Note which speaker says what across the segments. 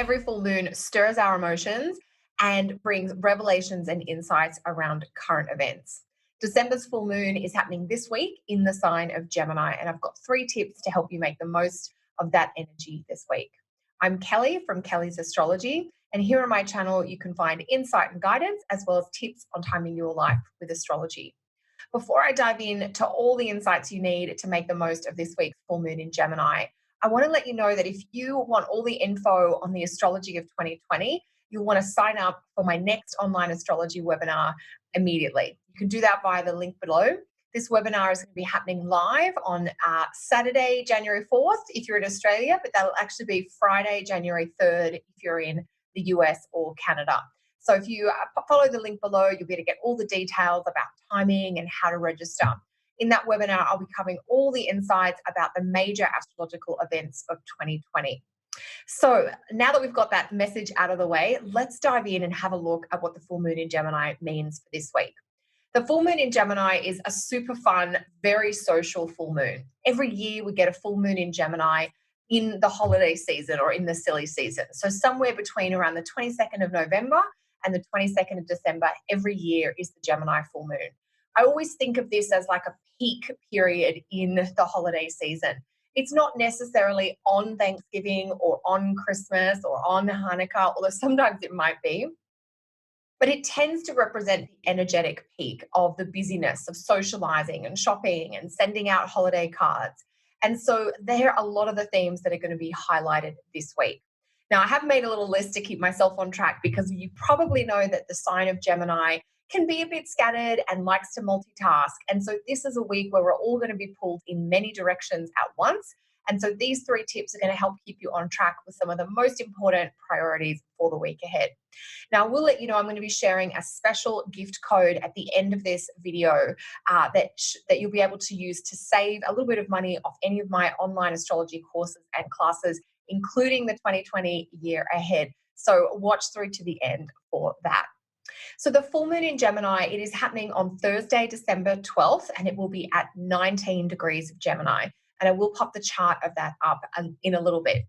Speaker 1: every full moon stirs our emotions and brings revelations and insights around current events. December's full moon is happening this week in the sign of Gemini, and I've got 3 tips to help you make the most of that energy this week. I'm Kelly from Kelly's Astrology, and here on my channel you can find insight and guidance as well as tips on timing your life with astrology. Before I dive into all the insights you need to make the most of this week's full moon in Gemini, I want to let you know that if you want all the info on the astrology of 2020, you'll want to sign up for my next online astrology webinar immediately. You can do that via the link below. This webinar is going to be happening live on Saturday, January 4th, if you're in Australia, but that'll actually be Friday, January 3rd, if you're in the US or Canada. So if you follow the link below, you'll be able to get all the details about timing and how to register. In that webinar, I'll be covering all the insights about the major astrological events of 2020. So now that we've got that message out of the way, let's dive in and have a look at what the full moon in Gemini means for this week. The full moon in Gemini is a super fun, very social full moon. Every year we get a full moon in Gemini in the holiday season or in the silly season. So somewhere between around the 22nd of November and the 22nd of December every year is the Gemini full moon. I always think of this as like a peak period in the holiday season. It's not necessarily on Thanksgiving or on Christmas or on Hanukkah, although sometimes it might be. But it tends to represent the energetic peak of the busyness of socializing and shopping and sending out holiday cards. And so there are a lot of the themes that are going to be highlighted this week. Now, I have made a little list to keep myself on track because you probably know that the sign of Gemini can be a bit scattered and likes to multitask. And so this is a week where we're all going to be pulled in many directions at once. And so these 3 tips are going to help keep you on track with some of the most important priorities for the week ahead. Now, we'll let you know I'm going to be sharing a special gift code at the end of this video that you'll be able to use to save a little bit of money off any of my online astrology courses and classes, including the 2020 year ahead. So watch through to the end for that. So the full moon in Gemini, it is happening on Thursday, December 12th, and it will be at 19 degrees of Gemini. And I will pop the chart of that up in a little bit.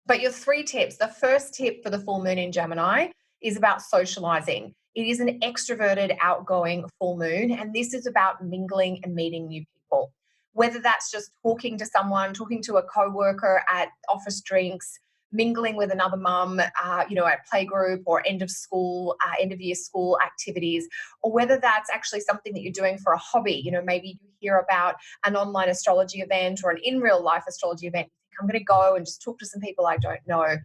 Speaker 1: But your 3 tips, the first tip for the full moon in Gemini is about socializing. It is an extroverted, outgoing full moon, and this is about mingling and meeting new people. Whether that's just talking to someone, talking to a coworker at office drinks, mingling with another mum, at playgroup or end of year school activities, or whether that's actually something that you're doing for a hobby. Maybe you hear about an online astrology event or an in real life astrology event. I'm going to go and just talk to some people I don't know.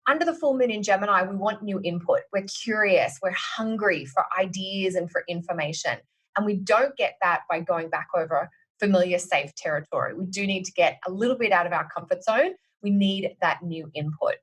Speaker 1: Under the full moon in Gemini, we want new input. We're curious. We're hungry for ideas and for information. And we don't get that by going back over familiar, safe territory. We do need to get a little bit out of our comfort zone. We need that new input.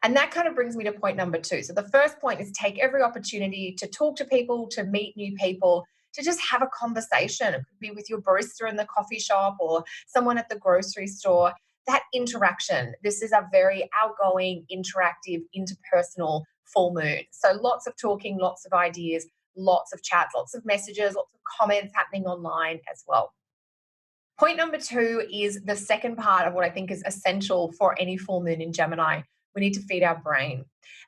Speaker 1: And that kind of brings me to point number 2. So the first point is take every opportunity to talk to people, to meet new people, to just have a conversation. It could be with your barista in the coffee shop or someone at the grocery store. That interaction. This is a very outgoing, interactive, interpersonal full moon. So lots of talking, lots of ideas, lots of chats, lots of messages, lots of comments happening online as well. Point number 2 is the second part of what I think is essential for any full moon in Gemini. We need to feed our brain.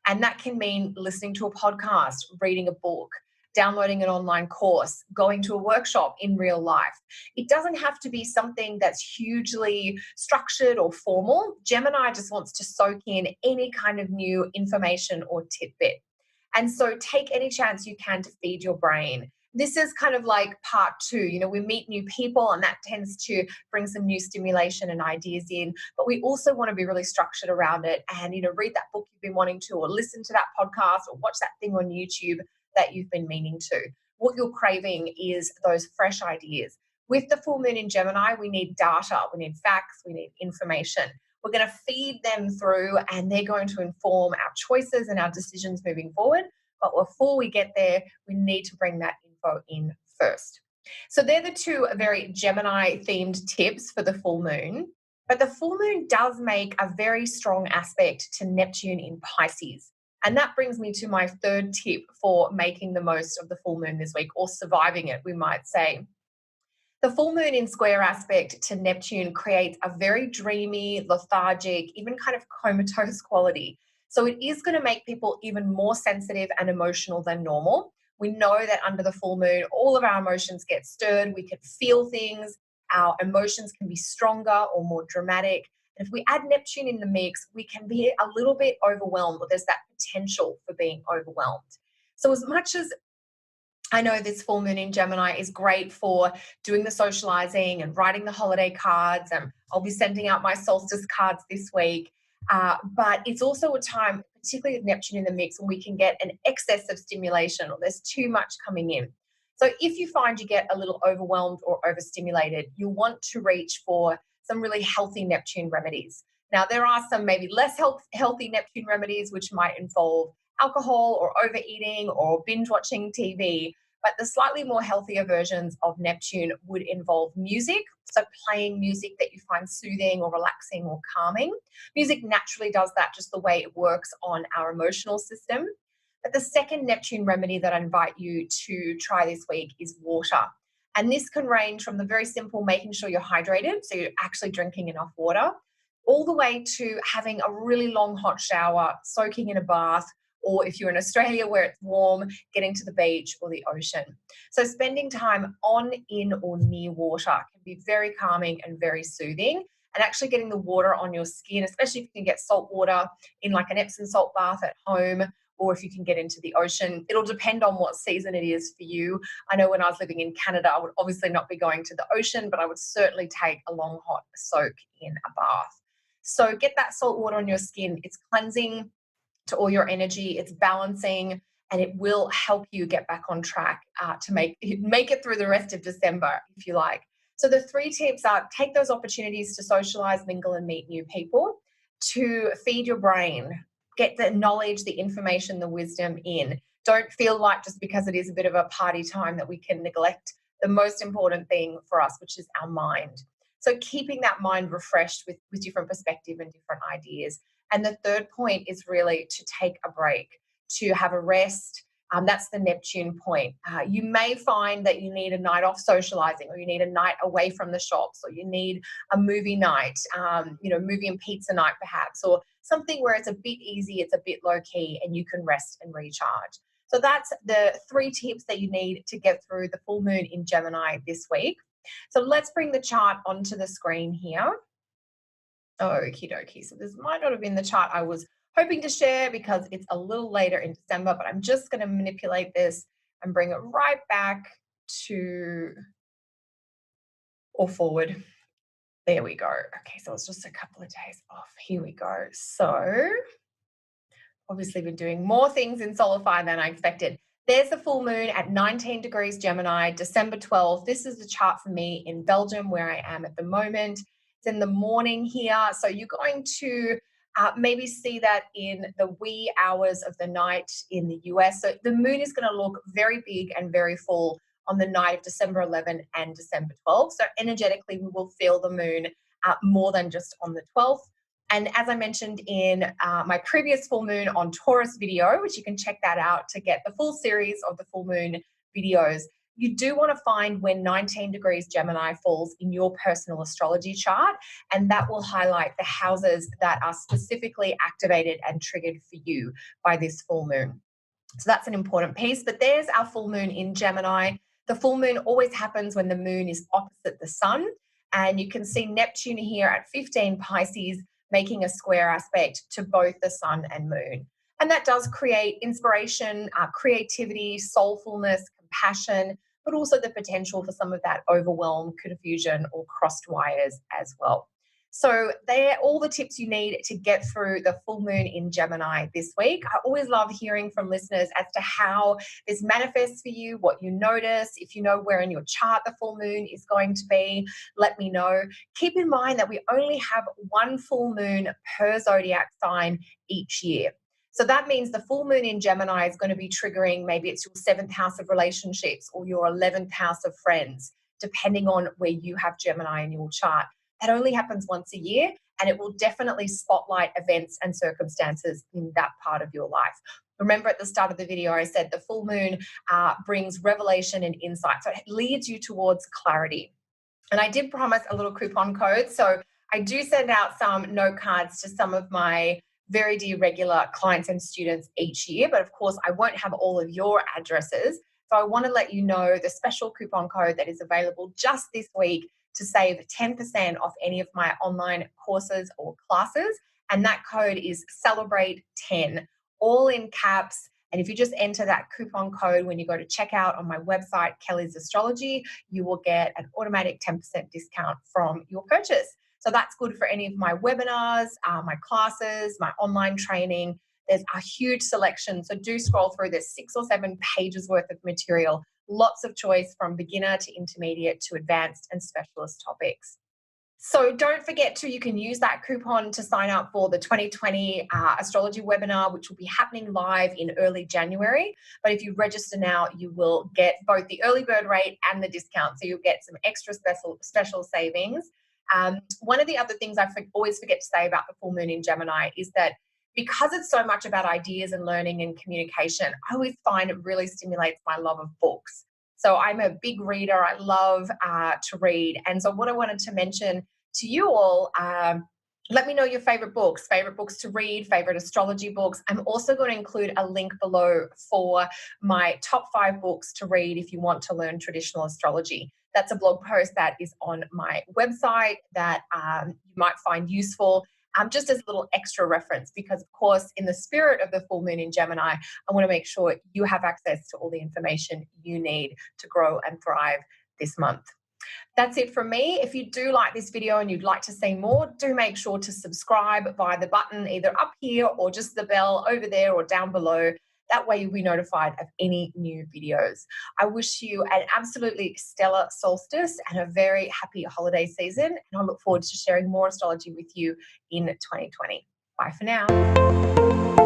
Speaker 1: And that can mean listening to a podcast, reading a book, downloading an online course, going to a workshop in real life. It doesn't have to be something that's hugely structured or formal. Gemini just wants to soak in any kind of new information or tidbit. And so take any chance you can to feed your brain. This is kind of like part 2. We meet new people and that tends to bring some new stimulation and ideas in, but we also want to be really structured around it and, read that book you've been wanting to, or listen to that podcast or watch that thing on YouTube that you've been meaning to. What you're craving is those fresh ideas. With the full moon in Gemini, we need data, we need facts, we need information. We're going to feed them through and they're going to inform our choices and our decisions moving forward. But before we get there, we need to bring that info in first. So they're the 2 very Gemini-themed tips for the full moon. But the full moon does make a very strong aspect to Neptune in Pisces. And that brings me to my 3rd tip for making the most of the full moon this week, or surviving it, we might say. The full moon in square aspect to Neptune creates a very dreamy, lethargic, even kind of comatose quality. So it is going to make people even more sensitive and emotional than normal. We know that under the full moon, all of our emotions get stirred. We can feel things. Our emotions can be stronger or more dramatic. And if we add Neptune in the mix, we can be a little bit overwhelmed, or there's that potential for being overwhelmed. So as much as I know this full moon in Gemini is great for doing the socializing and writing the holiday cards, and I'll be sending out my solstice cards this week. But it's also a time, particularly with Neptune in the mix, when we can get an excess of stimulation or there's too much coming in. So if you find you get a little overwhelmed or overstimulated, you'll want to reach for some really healthy Neptune remedies. Now, there are some maybe less healthy Neptune remedies, which might involve alcohol or overeating or binge watching TV. But the slightly more healthier versions of Neptune would involve music. So playing music that you find soothing or relaxing or calming. Music naturally does that, just the way it works on our emotional system. But the second Neptune remedy that I invite you to try this week is water. And this can range from the very simple making sure you're hydrated, so you're actually drinking enough water, all the way to having a really long hot shower, soaking in a bath, or if you're in Australia where it's warm, getting to the beach or the ocean. So spending time on, in, or near water can be very calming and very soothing. And actually getting the water on your skin, especially if you can get salt water in like an Epsom salt bath at home, or if you can get into the ocean. It'll depend on what season it is for you. I know when I was living in Canada, I would obviously not be going to the ocean, but I would certainly take a long hot soak in a bath. So get that salt water on your skin. It's cleansing to all your energy, it's balancing, and it will help you get back on track to make it through the rest of December, if you like. So the 3 tips are: take those opportunities to socialize, mingle, and meet new people, to feed your brain, get the knowledge, the information, the wisdom in. Don't feel like just because it is a bit of a party time that we can neglect the most important thing for us, which is our mind. So keeping that mind refreshed with different perspective and different ideas. And the third point is really to take a break, to have a rest. That's the Neptune point. You may find that you need a night off socializing, or you need a night away from the shops, or you need a movie night, movie and pizza night perhaps, or something where it's a bit easy, it's a bit low key, and you can rest and recharge. So that's the 3 tips that you need to get through the full moon in Gemini this week. So let's bring the chart onto the screen here. Okie dokie. So this might not have been the chart I was hoping to share because it's a little later in December, but I'm just going to manipulate this and bring it right back to or forward. There we go. Okay, so it's just a couple of days off. Here we go. So obviously been doing more things in Solify than I expected. There's the full moon at 19 degrees Gemini, December 12th. This is the chart for me in Belgium where I am at the moment. It's in the morning here. So you're going to maybe see that in the wee hours of the night in the US. So the moon is going to look very big and very full on the night of December 11 and December 12. So energetically, we will feel the moon more than just on the 12th. And as I mentioned in my previous full moon on Taurus video, which you can check that out to get the full series of the full moon videos, you do want to find when 19 degrees Gemini falls in your personal astrology chart, and that will highlight the houses that are specifically activated and triggered for you by this full moon. So that's an important piece. But there's our full moon in Gemini. The full moon always happens when the moon is opposite the sun, and you can see Neptune here at 15 Pisces, making a square aspect to both the sun and moon. And that does create inspiration, creativity, soulfulness, compassion, but also the potential for some of that overwhelm, confusion, or crossed wires as well. So they're all the tips you need to get through the full moon in Gemini this week. I always love hearing from listeners as to how this manifests for you, what you notice. If you know where in your chart the full moon is going to be, let me know. Keep in mind that we only have one full moon per zodiac sign each year. So that means the full moon in Gemini is going to be triggering, maybe it's your 7th house of relationships or your 11th house of friends, depending on where you have Gemini in your chart. That only happens once a year, and it will definitely spotlight events and circumstances in that part of your life. Remember at the start of the video, I said the full moon brings revelation and insight. So it leads you towards clarity. And I did promise a little coupon code. So I do send out some note cards to some of my very dear regular clients and students each year. But of course, I won't have all of your addresses. So I want to let you know the special coupon code that is available just this week to save 10% off any of my online courses or classes. And that code is Celebrate10, all in caps. And if you just enter that coupon code when you go to checkout on my website, Kelly's Astrology, you will get an automatic 10% discount from your purchase. So that's good for any of my webinars, my classes, my online training. There's a huge selection. So do scroll through. There's 6 or 7 pages worth of material. Lots of choice from beginner to intermediate to advanced and specialist topics. So don't forget to, you can use that coupon to sign up for the 2020 astrology webinar, which will be happening live in early January. But if you register now, you will get both the early bird rate and the discount. So you'll get some extra special savings. One of the other things I always forget to say about the full moon in Gemini is that because it's so much about ideas and learning and communication, I always find it really stimulates my love of books. So I'm a big reader. I love to read. And so what I wanted to mention to you all, let me know your favorite books to read, favorite astrology books. I'm also going to include a link below for my top 5 books to read if you want to learn traditional astrology. That's a blog post that is on my website that you might find useful. Just as a little extra reference, because of course, in the spirit of the full moon in Gemini, I want to make sure you have access to all the information you need to grow and thrive this month. That's it from me. If you do like this video and you'd like to see more, do make sure to subscribe via the button either up here or just the bell over there or down below. That way you'll be notified of any new videos. I wish you an absolutely stellar solstice and a very happy holiday season. And I look forward to sharing more astrology with you in 2020. Bye for now.